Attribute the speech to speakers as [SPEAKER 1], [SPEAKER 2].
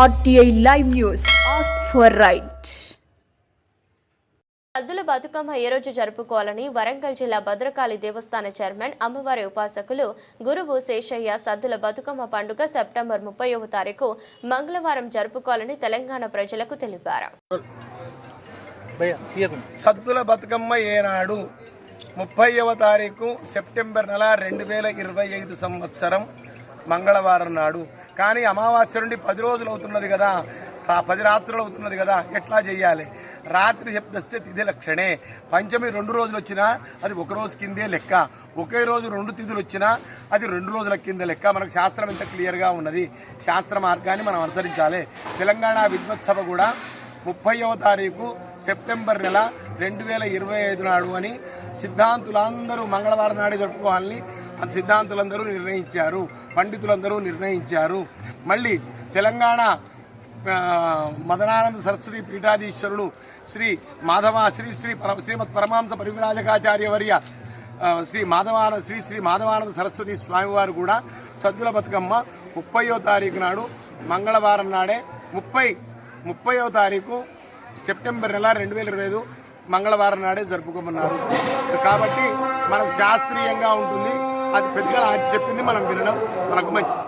[SPEAKER 1] RTI Live News. Ask for right.
[SPEAKER 2] సద్దుల బతుకమ్మ ఏ రోజు జరుపుకోవాలని వరంగల్ జిల్లా భద్రకాళి దేవస్థాన చైర్మన్ అమ్మవారి ఉపాసకులు గురువు శేషయ్య సద్దుల బతుకమ్మ పండుగ సెప్టెంబర్ 30వ తారీఖు మంగళవారం జరుపుకోవాలని తెలంగాణ ప్రజలకు తెలిపారు.
[SPEAKER 3] సద్దుల బతుకమ్మ ఏనాడు 30వ తారీఖు సెప్టెంబర్ నెల 2025 సంవత్సరం మంగళవారం నాడు. కానీ అమావాస్య నుండి 10 రోజులు అవుతున్నది కదా, 10 రాత్రులు అవుతున్నది కదా, ఎట్లా చేయాలి? రాత్రి శబ్దస్య తిథి లక్షణే. పంచమి 2 రోజులు వచ్చినా అది 1 రోజు కిందే లెక్క, ఒకే రోజు 2 తిథులు వచ్చినా అది 2 రోజుల కింద లెక్క. మనకు శాస్త్రం ఎంత క్లియర్గా ఉన్నది. శాస్త్ర మార్గాన్ని మనం అనుసరించాలి. తెలంగాణ విద్వత్ సభ కూడా 30వ తారీఖు సెప్టెంబర్ నెల 2025 నాడు అని సిద్ధాంతులందరూ మంగళవారం నాడే జరుపుకోవాలని సిద్ధాంతులందరూ నిర్ణయించారు, పండితులందరూ నిర్ణయించారు. మళ్ళీ తెలంగాణ మదనానంద సరస్వతి పీఠాధీశ్వరులు శ్రీ శ్రీమద్ పరమాంస పరివిరాజకాచార్యవర్య శ్రీ మాధవానంద సరస్వతి స్వామివారు కూడా సద్దుల బతుకమ్మ 30వ తారీఖు నాడు మంగళవారం నాడే 30వ తారీఖు సెప్టెంబర్ నెల 2025 మంగళవారం నాడే జరుపుకోమన్నారు. కాబట్టి మనకు శాస్త్రీయంగా ఉంటుంది. అది పెద్దలు చెప్పింది మనం వినడం మనకు మంచిది.